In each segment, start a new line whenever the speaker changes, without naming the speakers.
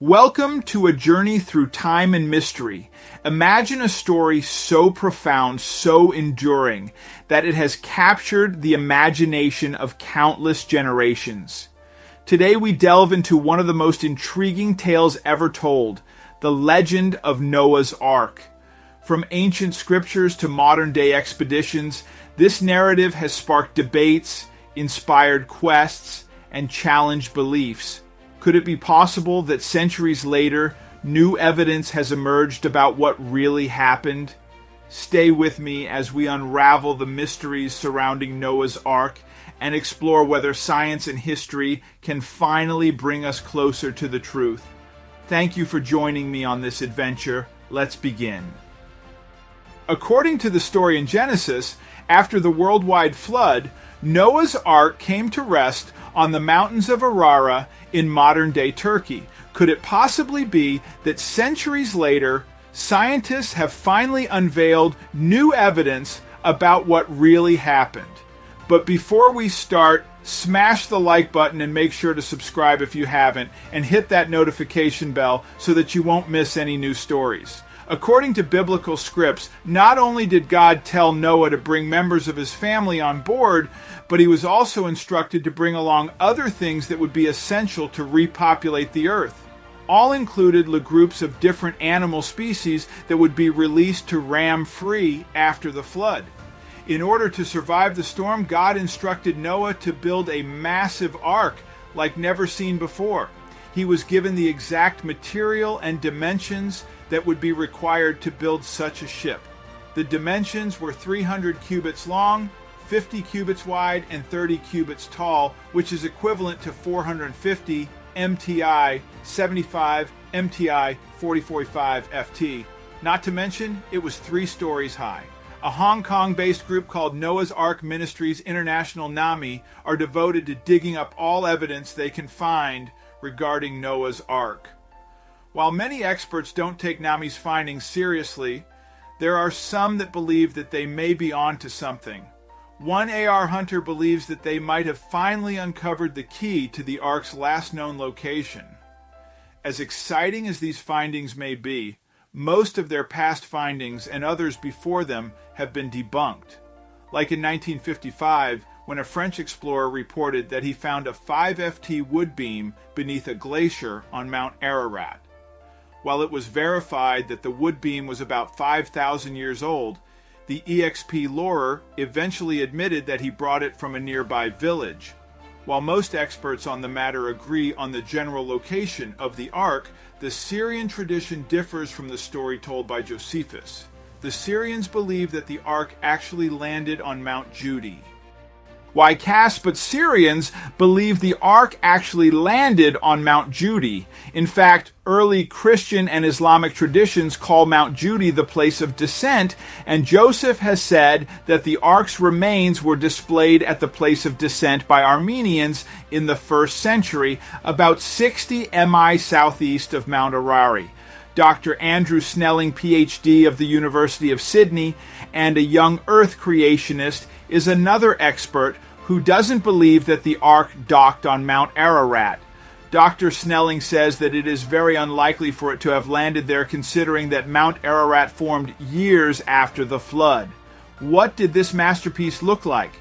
Welcome to a journey through time and mystery. Imagine a story so profound, so enduring, that it has captured the imagination of countless generations. Today we delve into one of the most intriguing tales ever told, the legend of Noah's Ark. From ancient scriptures to modern-day expeditions, this narrative has sparked debates, inspired quests, and challenged beliefs. Could it be possible that centuries later, new evidence has emerged about what really happened? Stay with me as we unravel the mysteries surrounding Noah's Ark and explore whether science and history can finally bring us closer to the truth. Thank you for joining me on this adventure. Let's begin. According to the story in Genesis, after the worldwide flood, Noah's Ark came to rest on the mountains of Ararat in modern-day Turkey. Could it possibly be that centuries later, scientists have finally unveiled new evidence about what really happened? But before we start, smash the like button and make sure to subscribe if you haven't, and hit that notification bell so that you won't miss any new stories. According to biblical scripts, not only did God tell Noah to bring members of his family on board, but he was also instructed to bring along other things that would be essential to repopulate the earth. All included groups of different animal species that would be released to ram free after the flood. In order to survive the storm, God instructed Noah to build a massive ark like never seen before. He was given the exact material and dimensions that would be required to build such a ship. The dimensions were 300 cubits long, 50 cubits wide, and 30 cubits tall, which is equivalent to 450 MTI 75 MTI 4045 FT. Not to mention, it was 3 stories high. A Hong Kong-based group called Noah's Ark Ministries International NAMI are devoted to digging up all evidence they can find regarding Noah's Ark. While many experts don't take NAMI's findings seriously, there are some that believe that they may be onto something. One AR hunter believes that they might have finally uncovered the key to the Ark's last known location. As exciting as these findings may be, most of their past findings and others before them have been debunked. Like in 1955, when a French explorer reported that he found a 5 FT wood beam beneath a glacier on Mount Ararat. While it was verified that the wood beam was about 5,000 years old, the EXP lorer eventually admitted that he brought it from a nearby village. While most experts on the matter agree on the general location of the Ark, the Syrian tradition differs from the story told by Josephus. The Syrians believe that the Ark actually landed on Mount Judy. Why Cass, but Syrians believe the Ark actually landed on Mount Judy. In fact, early Christian and Islamic traditions call Mount Judy the place of descent, and Joseph has said that the Ark's remains were displayed at the place of descent by Armenians in the 1st century, about 60 mi southeast of Mount Ararat. Dr. Andrew Snelling, PhD of the University of Sydney, and a young Earth creationist, is another expert who doesn't believe that the Ark docked on Mount Ararat. Dr. Snelling says that it is very unlikely for it to have landed there, considering that Mount Ararat formed years after the flood. What did this masterpiece look like?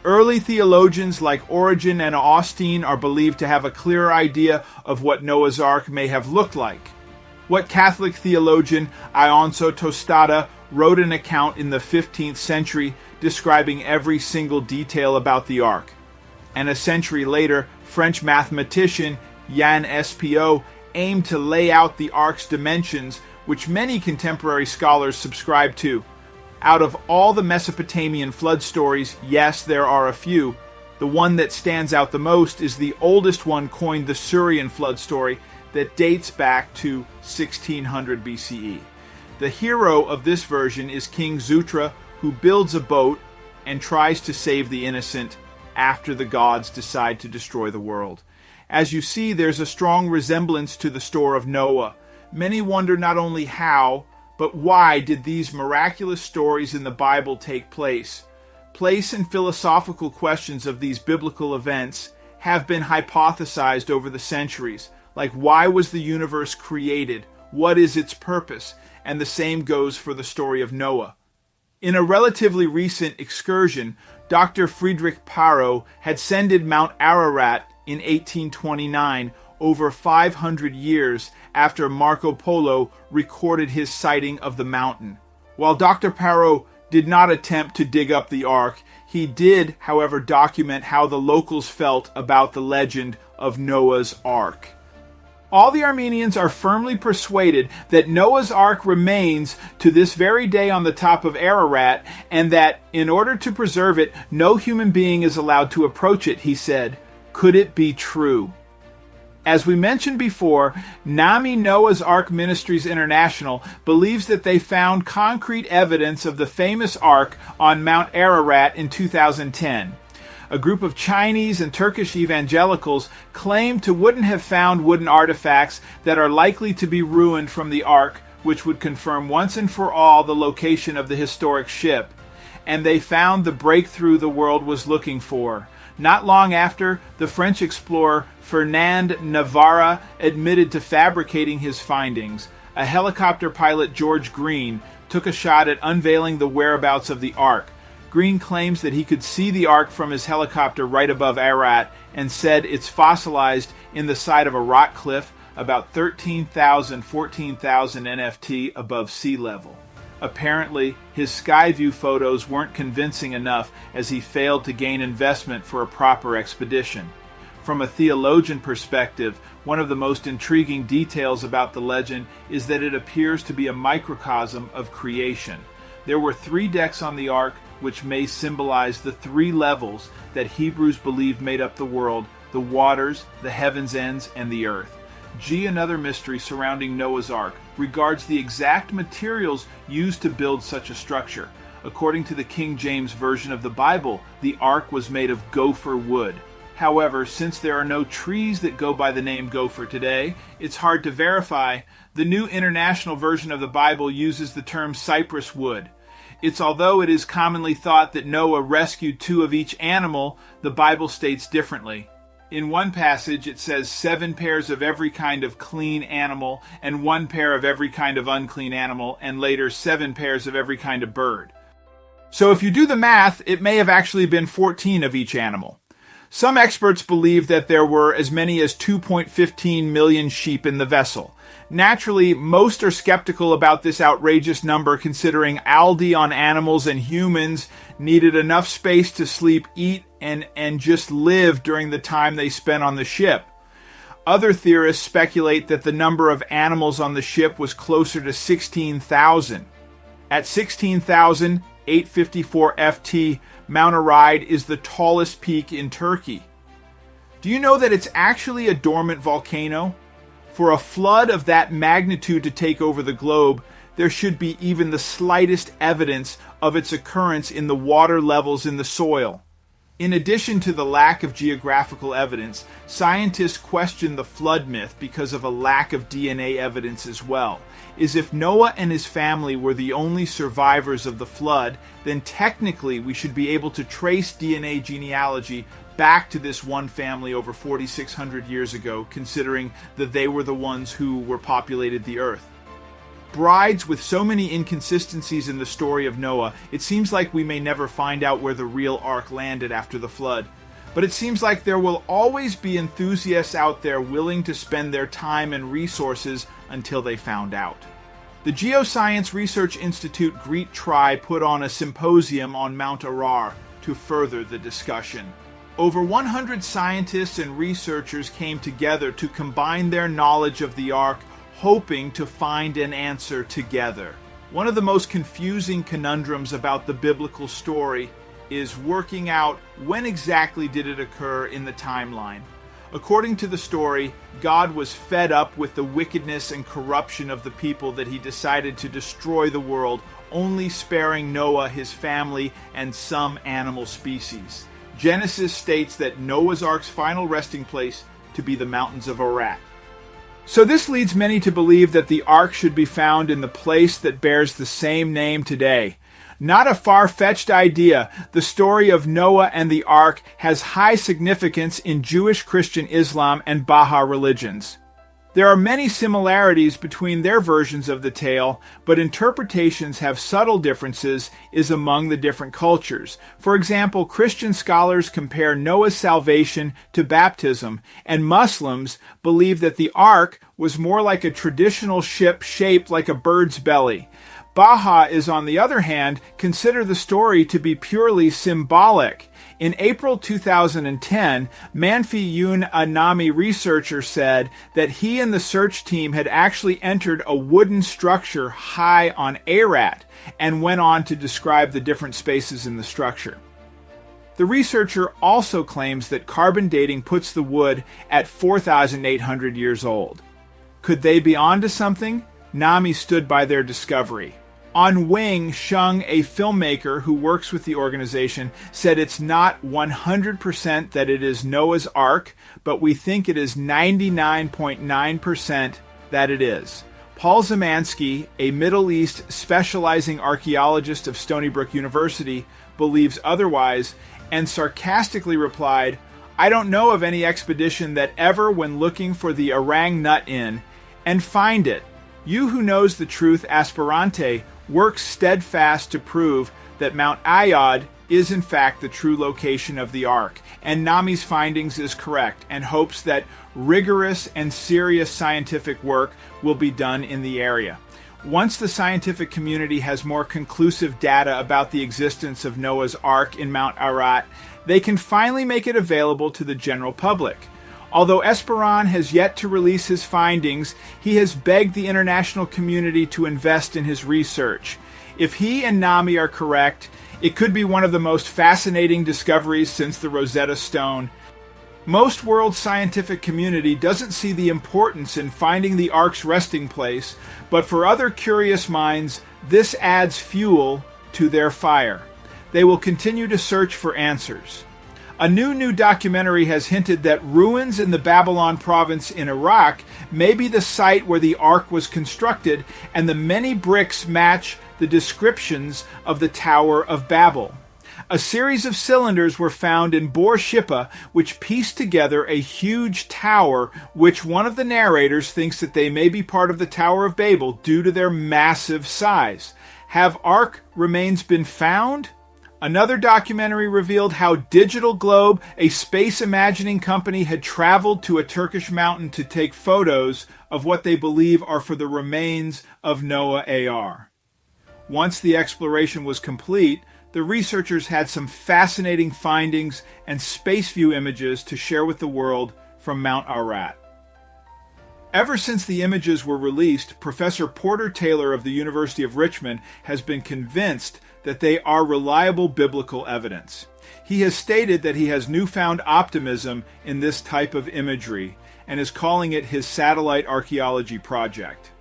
Early theologians like Origen and Austin are believed to have a clearer idea of what Noah's Ark may have looked like. What Catholic theologian Ionso Tostada wrote an account in the 15th century describing every single detail about the Ark. And a century later, French mathematician Yann Espio aimed to lay out the Ark's dimensions, which many contemporary scholars subscribe to. Out of all the Mesopotamian flood stories, yes, there are a few. The one that stands out the most is the oldest one coined, the Syrian flood story, that dates back to 1600 BCE. The hero of this version is King Zutra, who builds a boat and tries to save the innocent after the gods decide to destroy the world. As you see, there's a strong resemblance to the story of Noah. Many wonder not only how, but why did these miraculous stories in the Bible take place? Place and philosophical questions of these biblical events have been hypothesized over the centuries. like why was the universe created? What is its purpose? And the same goes for the story of Noah. In a relatively recent excursion, Dr. Friedrich Paro had ascended Mount Ararat in 1829, over 500 years after Marco Polo recorded his sighting of the mountain. While Dr. Paro did not attempt to dig up the Ark, he did, however, document how the locals felt about the legend of Noah's Ark. All the Armenians are firmly persuaded that Noah's Ark remains to this very day on the top of Ararat, and that in order to preserve it, no human being is allowed to approach it, he said. Could it be true? As we mentioned before, NAMI Noah's Ark Ministries International believes that they found concrete evidence of the famous Ark on Mount Ararat in 2010. A group of Chinese and Turkish evangelicals claim to wouldn't have found wooden artifacts that are likely to be ruined from the Ark, which would confirm once and for all the location of the historic ship. And they found the breakthrough the world was looking for. Not long after, the French explorer Fernand Navarra admitted to fabricating his findings. A helicopter pilot, George Green, took a shot at unveiling the whereabouts of the Ark. Green claims that he could see the Ark from his helicopter right above Ararat and said it's fossilized in the side of a rock cliff about 13,000, 14,000 NFT above sea level. Apparently, his Skyview photos weren't convincing enough as he failed to gain investment for a proper expedition. From a theologian perspective, one of the most intriguing details about the legend is that it appears to be a microcosm of creation. There were 3 decks on the Ark, which may symbolize the 3 levels that Hebrews believe made up the world: the waters, the heaven's ends, and the earth. Another mystery surrounding Noah's Ark regards the exact materials used to build such a structure. According to the King James Version of the Bible, the Ark was made of gopher wood. However, since there are no trees that go by the name gopher today, it's hard to verify. The New International Version of the Bible uses the term cypress wood. Although it is commonly thought that Noah rescued 2 of each animal, the Bible states differently. In one passage, it says 7 pairs of every kind of clean animal and 1 pair of every kind of unclean animal, and later 7 pairs of every kind of bird. So if you do the math, it may have actually been 14 of each animal. Some experts believe that there were as many as 2.15 million sheep in the vessel. Naturally, most are skeptical about this outrageous number, considering Aldi on animals and humans needed enough space to sleep, eat, and just live during the time they spent on the ship. Other theorists speculate that the number of animals on the ship was closer to 16,000. At 16,854 FT, Mount Ararat is the tallest peak in Turkey. Do you know that it's actually a dormant volcano? For a flood of that magnitude to take over the globe, there should be even the slightest evidence of its occurrence in the water levels in the soil. In addition to the lack of geographical evidence, scientists question the flood myth because of a lack of DNA evidence as well. If Noah and his family were the only survivors of the flood, then technically we should be able to trace DNA genealogy back to this one family over 4,600 years ago, considering that they were the ones who were populated the earth. Brides with so many inconsistencies in the story of Noah, it seems like we may never find out where the real ark landed after the flood. But it seems like there will always be enthusiasts out there willing to spend their time and resources until they found out. The Geoscience Research Institute Greet Tri put on a symposium on Mount Ararat to further the discussion. Over 100 scientists and researchers came together to combine their knowledge of the ark, hoping to find an answer together. One of the most confusing conundrums about the biblical story is working out when exactly did it occur in the timeline. According to the story, God was fed up with the wickedness and corruption of the people that he decided to destroy the world, only sparing Noah, his family, and some animal species. Genesis states that Noah's Ark's final resting place to be the mountains of Ararat. So this leads many to believe that the Ark should be found in the place that bears the same name today. Not a far-fetched idea, the story of Noah and the Ark has high significance in Jewish, Christian, Islam, and Baha'i religions. There are many similarities between their versions of the tale, but interpretations have subtle differences is among the different cultures. For example, Christian scholars compare Noah's salvation to baptism, and Muslims believe that the ark was more like a traditional ship shaped like a bird's belly. Baha'is, on the other hand, consider the story to be purely symbolic. In April 2010, Manfi Yun, a NAMI researcher, said that he and the search team had actually entered a wooden structure high on Arat and went on to describe the different spaces in the structure. The researcher also claims that carbon dating puts the wood at 4,800 years old. Could they be onto something? NAMI stood by their discovery. On Wing, Sheng, a filmmaker who works with the organization, said it's not 100% that it is Noah's Ark, but we think it is 99.9% that it is. Paul Zemansky, a Middle East specializing archaeologist of Stony Brook University, believes otherwise and sarcastically replied, "I don't know of any expedition that ever, when looking for the Orang Nut Inn, and find it. You who knows the truth, aspirante, works steadfast to prove that Mount Ayod is in fact the true location of the Ark, and NAMI's findings is correct, and hopes that rigorous and serious scientific work will be done in the area. Once the scientific community has more conclusive data about the existence of Noah's Ark in Mount Ararat, they can finally make it available to the general public. Although Esperon has yet to release his findings, he has begged the international community to invest in his research. If he and NAMI are correct, it could be one of the most fascinating discoveries since the Rosetta Stone. Most world scientific community doesn't see the importance in finding the Ark's resting place, but for other curious minds, this adds fuel to their fire. They will continue to search for answers. A new documentary has hinted that ruins in the Babylon province in Iraq may be the site where the Ark was constructed, and the many bricks match the descriptions of the Tower of Babel. A series of cylinders were found in Bor Shippa, which pieced together a huge tower, which one of the narrators thinks that they may be part of the Tower of Babel due to their massive size. Have Ark remains been found? Another documentary revealed how Digital Globe, a space imagining company, had traveled to a Turkish mountain to take photos of what they believe are for the remains of Noah Ar. Once the exploration was complete, the researchers had some fascinating findings and space view images to share with the world from Mount Ararat. Ever since the images were released, Professor Porter Taylor of the University of Richmond has been convinced that they are reliable biblical evidence. He has stated that he has newfound optimism in this type of imagery and is calling it his satellite archaeology project.